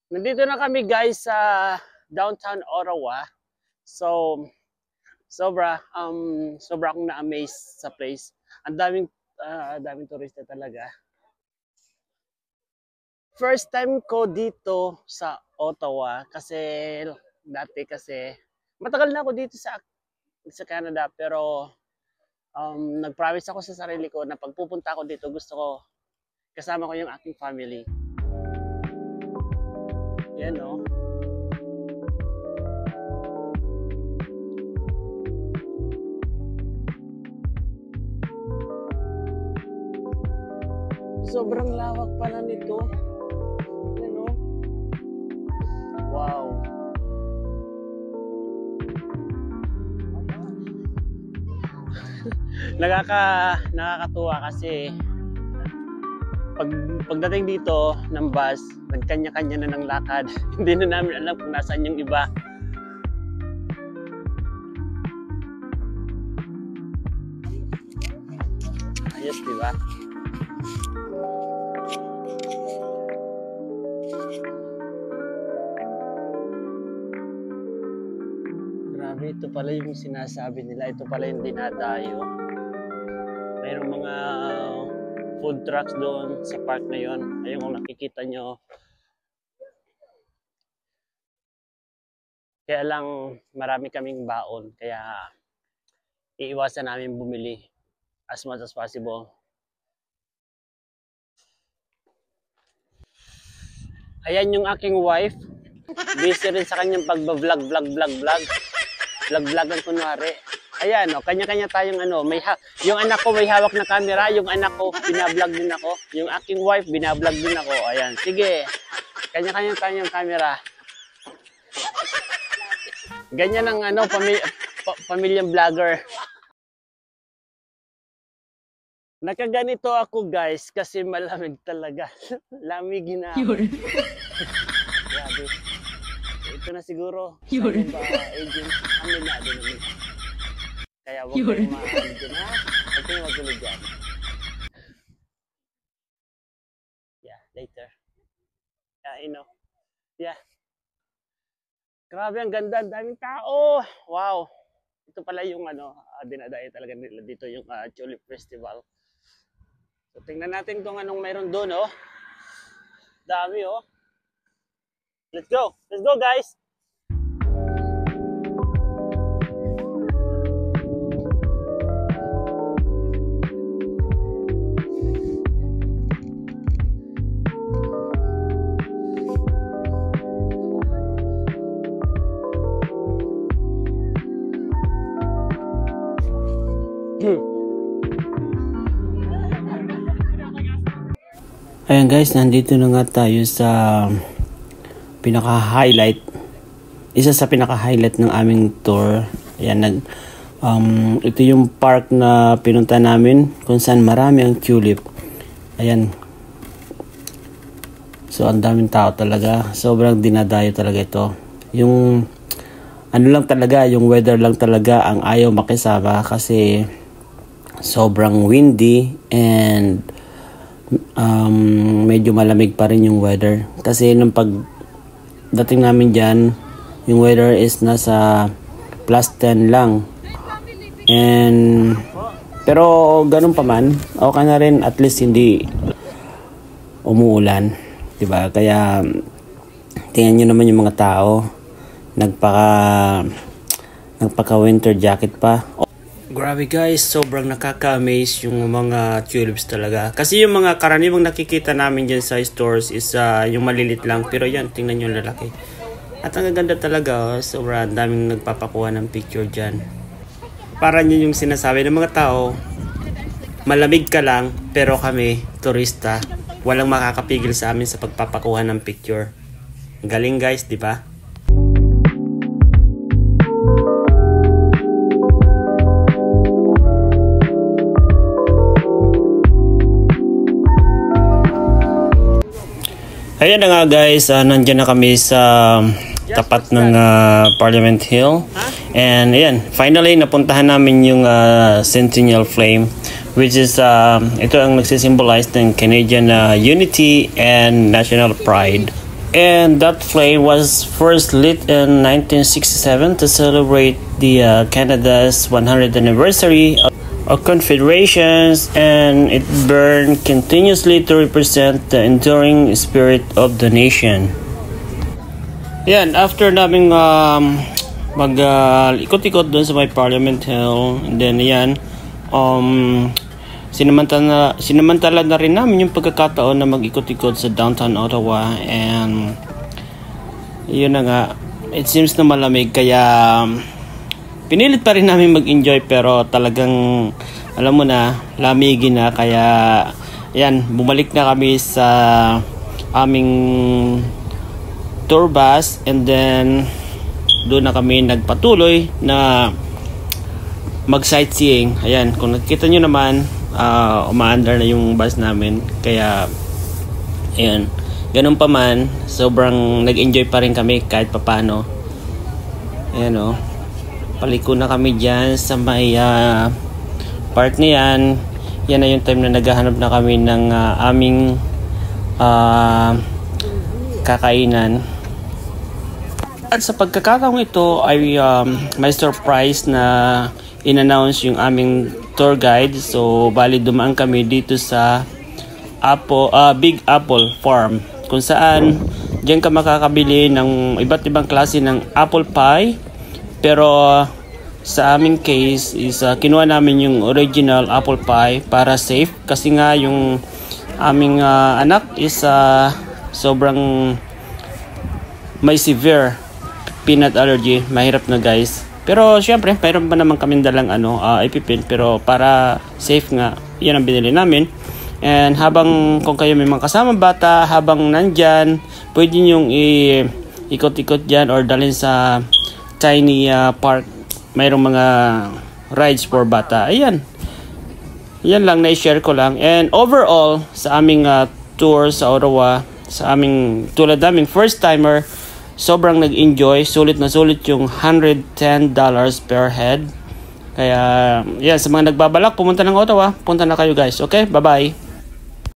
Nandito na kami guys sa downtown Ottawa. So, sobra akong na-amaze sa place. Ang daming turista talaga. First time ko dito sa Ottawa kasi matagal na ako dito sa Canada, pero nag-promise ako sa sarili ko na pagpupunta ako dito gusto ko kasama ko yung aking family. Yan o. Sobrang lawak pala nito. Yan o. Wow. Nakakatuwa kasi pagdating dito ng bus, nagkanya-kanya na ng lakad. Hindi na namin alam kung nasaan yung iba. Ayos, di ba? Grabe, ito pala yung sinasabi nila. Ito pala yung dinadayo. Mayroong mga food trucks doon sa park na yon. Ayun kung nakikita nyo. Kaya lang marami kaming baon. Kaya iiwasan namin bumili as much as possible. Ayan yung aking wife. Busy rin sa kanyang pag-vlog. Vlog-vlogan kunwari. Ayan, no, kanya-kanya tayong yung anak ko may hawak na camera, yung anak ko binablog din ako, yung aking wife binablog din ako. Ayan, sige. Kanya-kanya tayong camera. Ganyan ang pamilyang vlogger. Nakaganito ako guys kasi malamig talaga. Lamig na ako. Grabe. Ito na siguro. Sabi ba, agent, amin na din. Kaya huwag kayong maalig dyan, ha? Huwag kayong magulo dyan. Yeah, later. Yeah, Yeah. Grabe, ang ganda. Daming tao. Wow. Ito pala yung dinadayo talaga nila dito, yung Tulip Festival. So, tingnan natin kung anong mayroon doon, oh. Dami, oh. Let's go. Let's go, guys. Ayan guys, nandito na nga tayo sa pinaka-highlight. Isa sa pinaka-highlight ng aming tour. Ayan, ito yung park na pinunta namin kung saan marami ang tulip. Ayan. So, ang daming tao talaga. Sobrang dinadayo talaga ito. Yung lang talaga, yung weather lang talaga ang ayaw makisama kasi sobrang windy and medyo malamig pa rin yung weather kasi nung pagdating namin dyan yung weather is nasa +10 lang pero ganun pa man okay na rin, at least hindi umuulan, diba? Kaya tingnan nyo naman yung mga tao nagpaka winter jacket pa. Grabe guys, sobrang nakaka-amaze yung mga tulips talaga. Kasi yung mga karaniwang nakikita namin dyan sa stores is yung malilit lang. Pero yan, tingnan yung lalaki. At ang ganda talaga, sobrang daming nagpapakuha ng picture dyan. Para nyo yung sinasabi ng mga tao, malamig ka lang, pero kami, turista, walang makakapigil sa amin sa pagpapakuha ng picture. Galing guys, di ba? Ayan na nga guys, nandyan na kami sa tapat ng Parliament Hill. And ayan, finally napuntahan namin yung Centennial Flame, which is ito ang nagsisimbolize ng Canadian unity and national pride. And that flame was first lit in 1967 to celebrate the Canada's 100th anniversary of Confederations, and it burned continuously to represent the enduring spirit of the nation. Yan, after naming ikot-ikot doon sa may Parliament Hill, and then yan, sinamantala na rin namin yung pagkakataon na mag-ikot-ikot sa downtown Ottawa, and yun na nga, it seems na malamig kaya pinilit pa rin namin mag-enjoy, pero talagang alam mo na, lamigin na, kaya yan, bumalik na kami sa aming tour bus, and then doon na kami nagpatuloy na mag-sightseeing. Ayan, kung nakikita nyo naman, umaandar na yung bus namin, kaya ayan, ganun pa man, sobrang nag-enjoy pa rin kami kahit papano. Ayan o, paliko na kami dyan sa may park na yan. Yan na yung time na naghahanap na kami ng aming kakainan. At sa pagkakataong ito ay may surprise na in-announce yung aming tour guide. So bali dumaan kami dito sa Big Apple Farm, kung saan diyan ka makakabili ng iba't ibang klase ng apple pie. Pero sa aming case is kinuha namin yung original apple pie para safe, kasi nga yung aming anak is sobrang may severe peanut allergy, mahirap na guys. Pero syempre, mayroon pa naman kaming dalang ipipin, pero para safe nga, yan ang binili namin. And habang kung kayo may mga kasama bata, habang nandyan, pwede nyong ikot-ikot dyan or dalhin sa tiny park. Mayroong mga rides for bata. Ayan. Yan lang, na-share ko lang. And overall, sa aming tour sa Ottawa, sa aming, tulad namin, first timer, sobrang nag-enjoy. Sulit na sulit yung $110 per head. Kaya, yan, sa mga nagbabalak, pumunta ng Ottawa, punta na kayo guys. Okay, bye-bye.